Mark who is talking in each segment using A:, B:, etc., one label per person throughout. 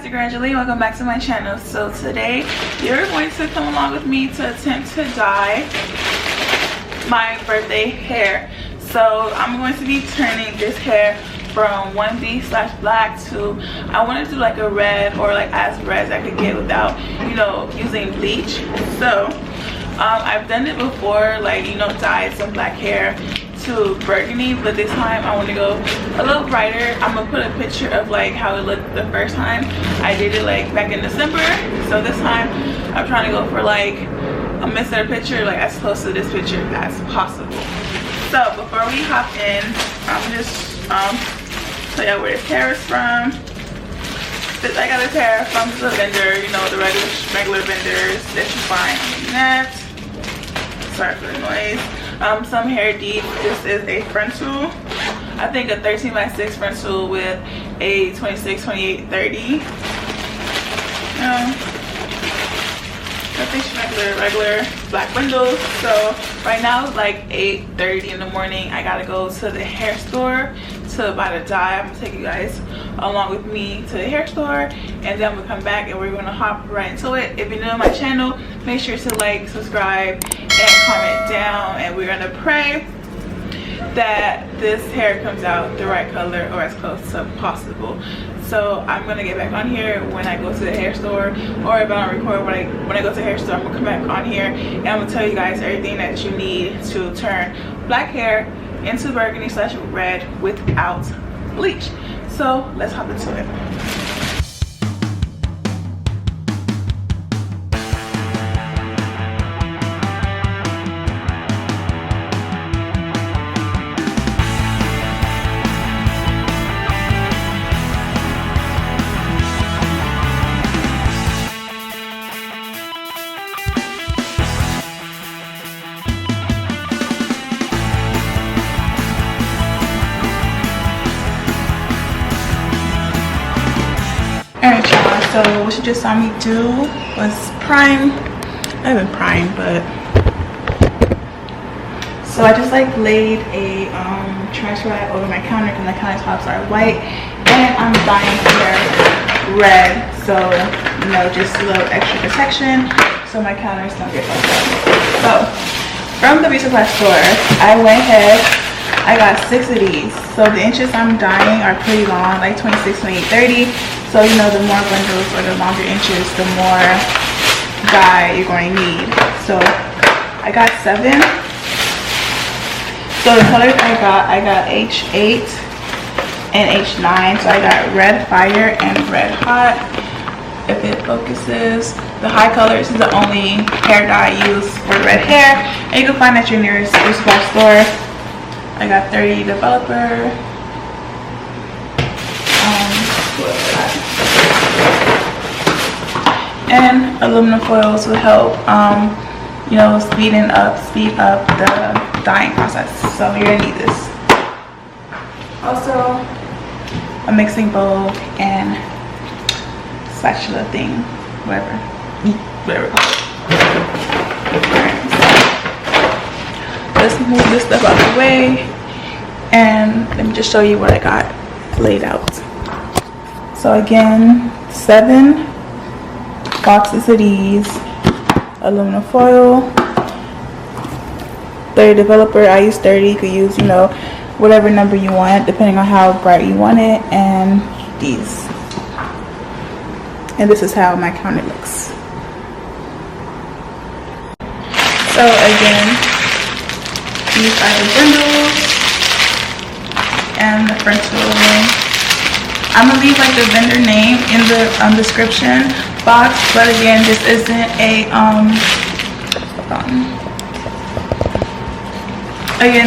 A: Dr. Angeliejb, welcome back to my channel. So today you're going to come along with me to attempt to dye my birthday hair. So I'm going to be turning this hair from 1B/black to, I want to do like a red, or like as red as I could get without, you know, using bleach. So I've done it before, like, you know, dyed some black hair to burgundy, but this time I want to go a little brighter. I'm gonna put a picture of like how it looked the first time I did it, like back in December. So this time I'm trying to go for like a better picture, like as close to this picture as possible. So before we hop in, I'm just tell you where this hair is from. I got this hair from the vendor, you know, the regular vendors that you find on the net. Sorry for the noise. Some hair deep. This is a frontal, I think a 13x6 frontal with a 26/28/30. I think regular black windows. So right now it's like 8:30 in the morning. I gotta go to the hair store to buy the dye. I'm gonna take you guys along with me to the hair store, and then we'll come back and we're gonna hop right into it. If you're new to my channel, make sure to like, subscribe, and comment down, and we're gonna pray that this hair comes out the right color or as close to possible. So I'm gonna get back on here when I go to the hair store, or if I don't record when I go to the hair store, I'm gonna come back on here and I'm gonna tell you guys everything that you need to turn black hair into burgundy/red without bleach. So let's hop into it. Alright y'all, so what you just saw me do was prime. I haven't primed, but so I just like laid a trash rag over my counter because my countertops are white, and I'm dyeing hair red, so you know, just a little extra protection so my counters don't get fucked up. So from the beauty supply store, I went ahead, I got 6 of these. So the inches I'm dyeing are pretty long, like 26/28/30. So you know, the more bundles or the longer inches, the more dye you're going to need. So I got 7. So the colors I got H8 and H9. So I got red fire and red hot. If it focuses, the HiColor is the only hair dye I use for red hair, and you can find at your nearest beauty supply store. I got 30 developer. And aluminum foils will help, you know, speed up the dyeing process. So you're gonna need this. Also, a mixing bowl and spatula thing, whatever it's called. Let's move this stuff out of the way, and let me just show you what I got laid out. So again, 7 boxes of these, aluminum foil, 30 developer. I use 30. You could use, you know, whatever number you want depending on how bright you want it, and these. And this is how my counter looks. So again, these are the bundles and the frontal. I'm gonna leave like the vendor name in the description box, but again, this isn't a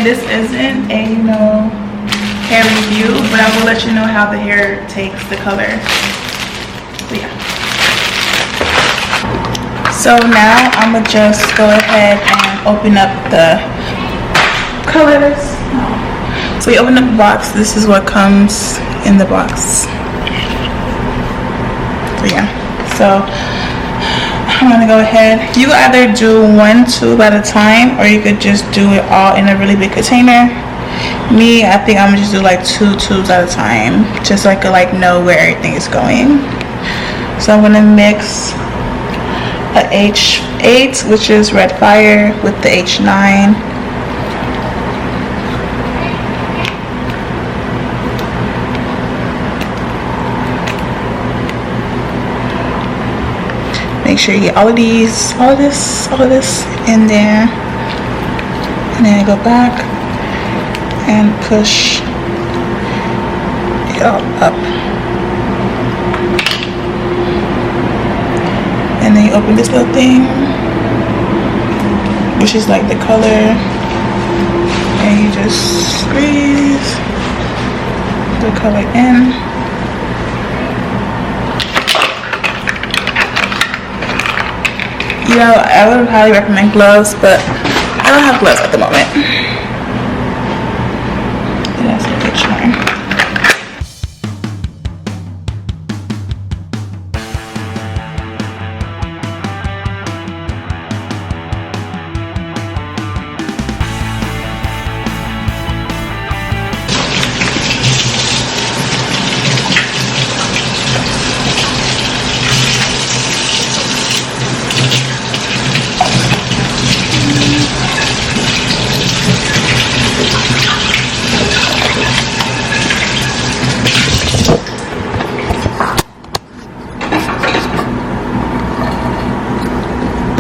A: this isn't a, you know, hair review, but I will let you know how the hair takes the color. So yeah. So now I'm gonna just go ahead and open up the colors. So we open up the box. This is what comes in the box. So yeah. So I'm gonna go ahead. You could either do 1 tube at a time, or you could just do it all in a really big container. Me, I think I'm gonna just do like 2 tubes at a time, just so I could like know where everything is going. So I'm gonna mix a H8, which is red fire, with the H9. Make sure you get all of this in there, and then go back and push it all up. And then you open this little thing, which is like the color, and you just squeeze the color in. You know, I would highly recommend gloves, but I don't have gloves at the moment. And that's the H9.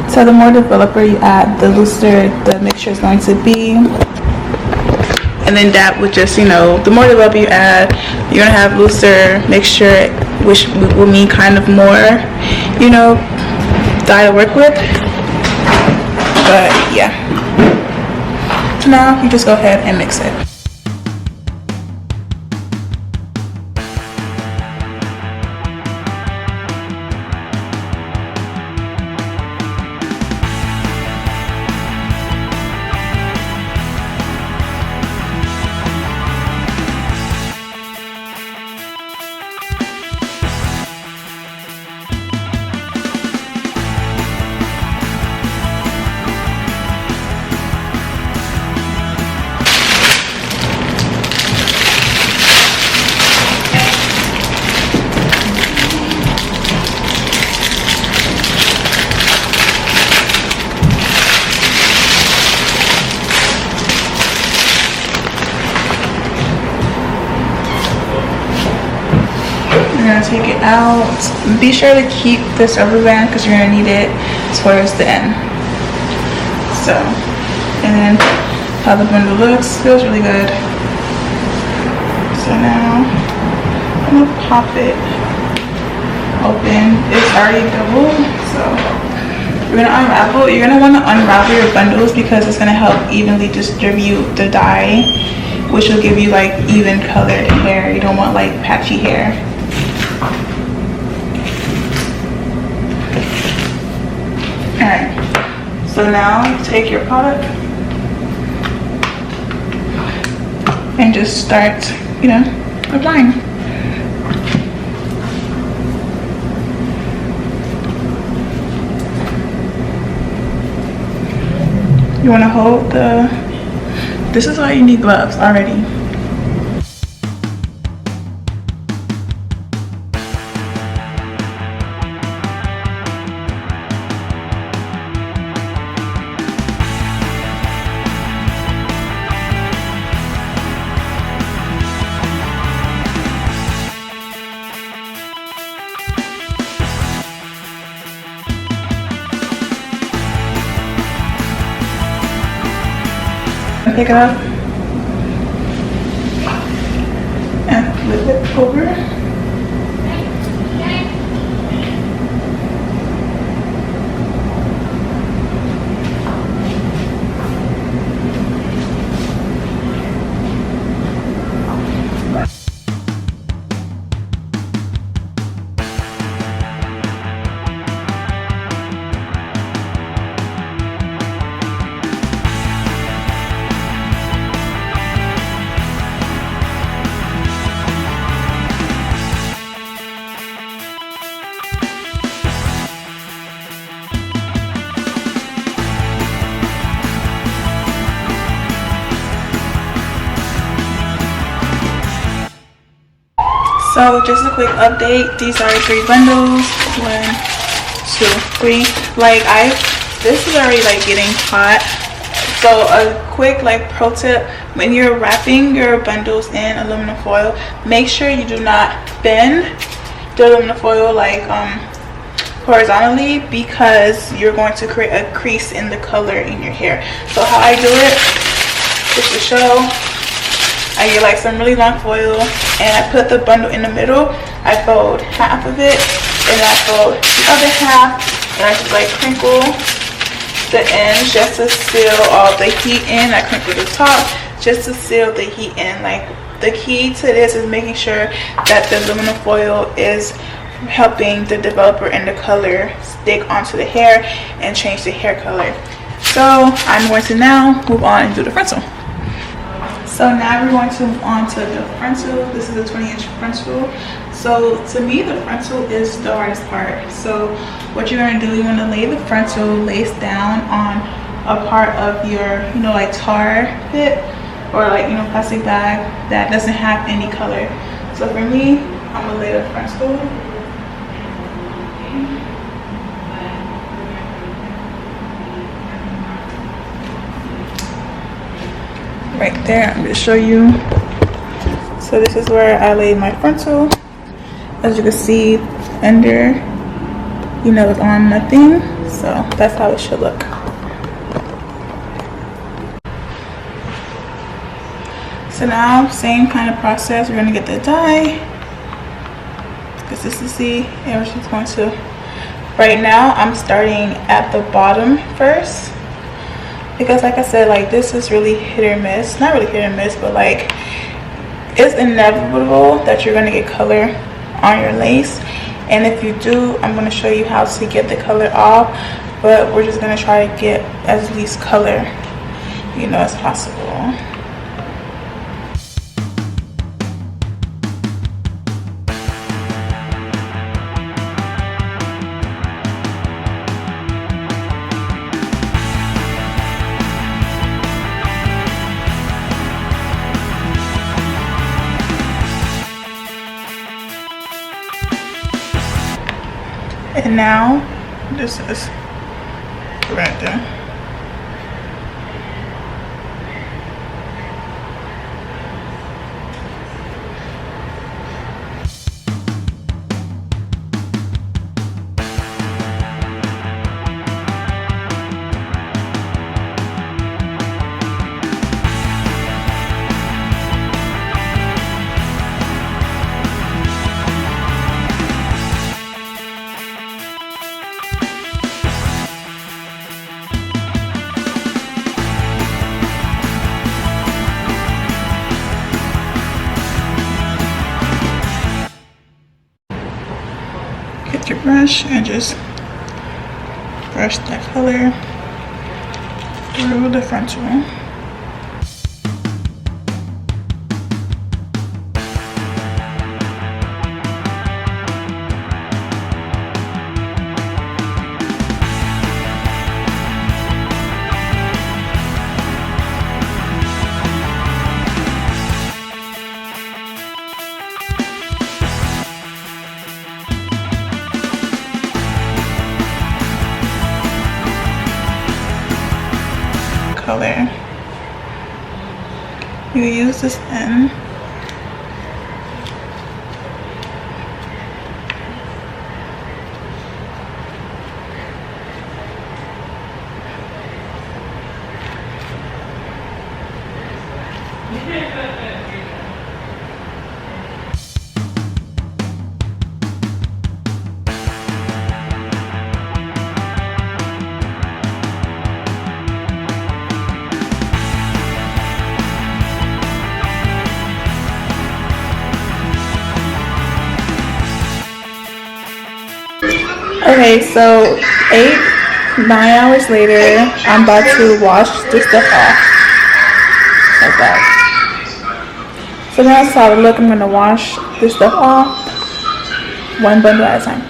A: So the more developer you add, the looser the mixture is going to be. And then that would just, you know, the more developer you add, you're gonna have looser mixture, which will mean kind of more, you know, dye to work with. But yeah. So now you just go ahead and mix it. Take it out. Be sure to keep this rubber band because you're gonna need it towards the end. So, and then how the bundle looks, feels really good. So now I'm gonna pop it open. It's already double, so you're gonna unravel. You're gonna want to unravel your bundles because it's gonna help evenly distribute the dye, which will give you like even colored hair. You don't want like patchy hair. Alright, so now you take your product and just start, you know, applying. You want to hold this is why you need gloves already. Pick it up and flip it over. So just a quick update. These are 3 bundles. 1, 2, 3. Like this is already like getting hot. So a quick like pro tip: when you're wrapping your bundles in aluminum foil, make sure you do not bend the aluminum foil like horizontally, because you're going to create a crease in the color in your hair. So how I do it, just to show, I get like some really long foil and I put the bundle in the middle. I fold half of it and I fold the other half, and I just like crinkle the ends just to seal all the heat in. I crinkle the top just to seal the heat in. Like, the key to this is making sure that the aluminum foil is helping the developer and the color stick onto the hair and change the hair color. So I'm going to now move on and do the frontal. So now we're going to move on to the frontal. This is a 20-inch frontal. So to me, the frontal is the hardest part. So what you're going to do, you're going to lay the frontal lace down on a part of your, you know, like tar pit or like, you know, plastic bag that doesn't have any color. So for me, I'm going to lay the frontal. Right there, I'm going to show you. So this is where I laid my frontal. As you can see, under, you know, it's on nothing. So that's how it should look. So now, same kind of process. We're going to get the dye, consistency, and we're just going to, right now I'm starting at the bottom first, because like I said, like this is really hit or miss. Not really hit or miss, but like it's inevitable that you're going to get color on your lace, and if you do, I'm going to show you how to get the color off, but we're just going to try to get as least color, you know, as possible. And now this is right there. Get your brush and just brush that color through the frontal. Color. You use this end. Okay, so 9 hours later, I'm about to wash this stuff off. Like that. So now that's how it look. I'm gonna wash this stuff off, one bundle at a time.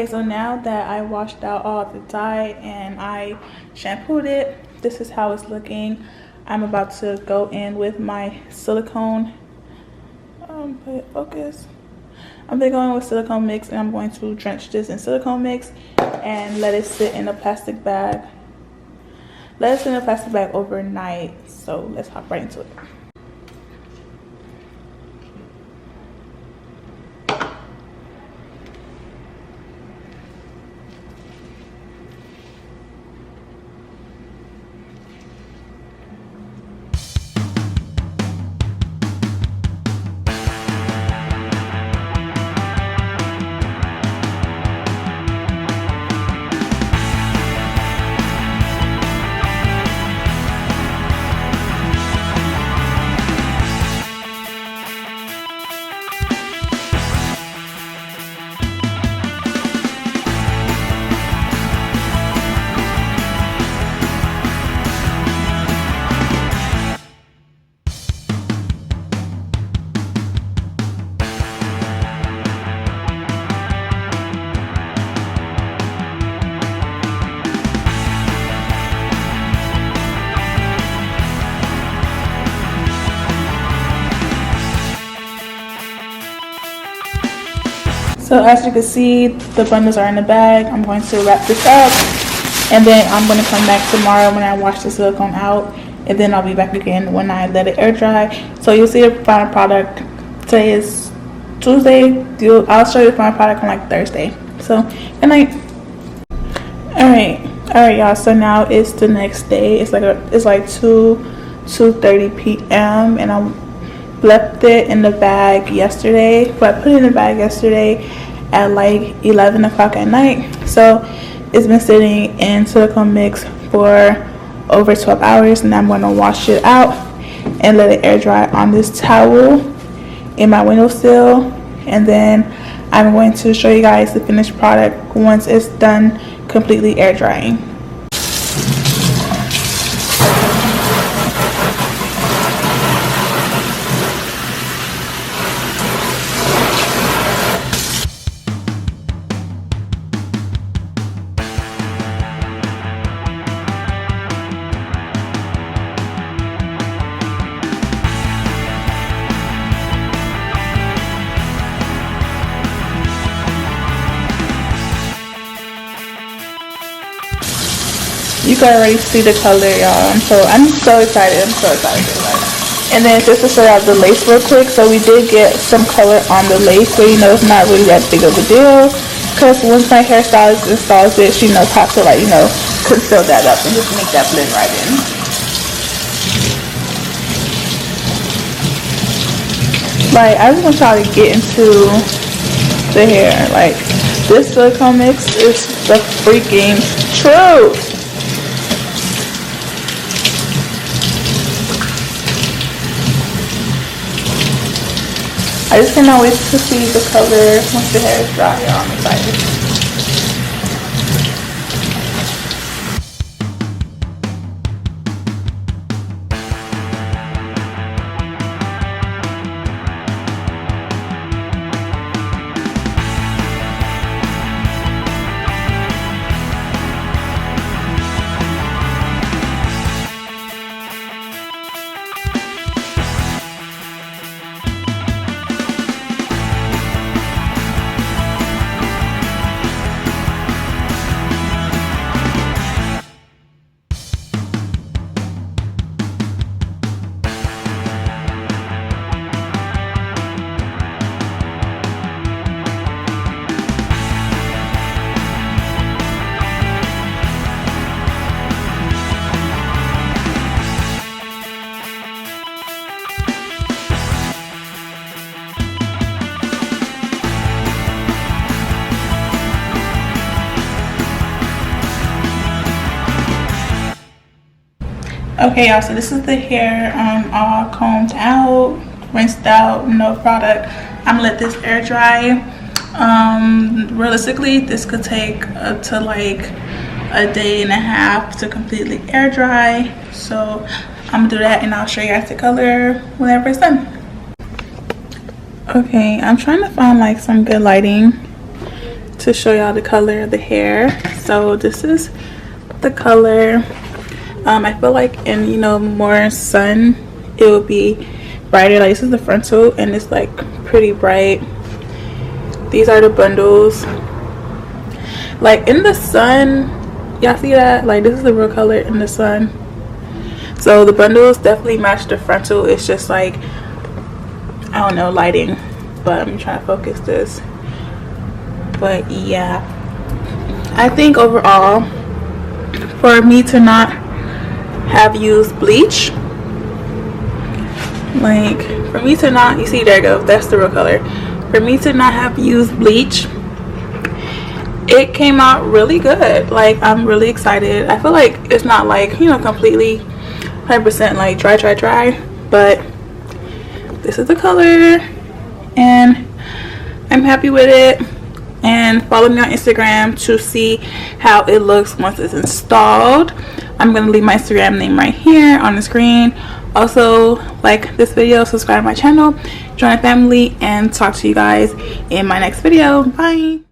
A: Okay, so now that I washed out all the dye and I shampooed it, this is how it's looking. I'm about to go in with my silicone. Focus. I'm gonna go in with silicone mix, and I'm going to drench this in silicone mix and let it sit in a plastic bag. Let it sit in a plastic bag overnight. So let's hop right into it. So as you can see, the bundles are in the bag. I'm going to wrap this up, and then I'm going to come back tomorrow when I wash the silicone out, and then I'll be back again when I let it air dry. So you'll see the final product. Today is Tuesday. I'll show you the final product on like Thursday. So good night. All right, y'all. So now it's the next day. It's like 2:30 p.m. and I left it in the bag yesterday. But I put it in the bag yesterday at like 11 o'clock at night. So it's been sitting in silicone mix for over 12 hours, and I'm going to wash it out and let it air dry on this towel in my windowsill. And then I'm going to show you guys the finished product once it's done completely air drying. You can already see the color, y'all. I'm so excited. And then just to show y'all the lace real quick, so we did get some color on the lace, but you know it's not really that big of a deal, because once my hairstylist installs it, she knows how to, like, you know, conceal that up and just make that blend right in. Like, I just want y'all to get into the hair. Like, this silicone mix is the freaking truth. I just cannot wait to see the color once the hair is dry, y'all. I'm excited. Okay, y'all, so this is the hair all combed out, rinsed out, no product. I'm gonna let this air dry. Realistically, this could take up to like a day and a half to completely air dry. So I'm gonna do that, and I'll show you guys the color whenever it's done. Okay, I'm trying to find like some good lighting to show y'all the color of the hair. So this is the color. I feel like in, you know, more sun it will be brighter. Like this is the frontal and it's like pretty bright. These are the bundles. Like in the sun, y'all see that? Like this is the real color in the sun. So the bundles definitely match the frontal. It's just like, I don't know, lighting. But I'm trying to focus this. But yeah, I think overall, for me to not have used bleach, like for me to not, you see, there you go, that's the real color. For me to not have used bleach, it came out really good. Like I'm really excited. I feel like it's not like, you know, completely 100% like dry, but this is the color and I'm happy with it. And follow me on Instagram to see how it looks once it's installed. I'm gonna leave my Instagram name right here on the screen. Also, like this video, subscribe to my channel, join the family, and talk to you guys in my next video. Bye.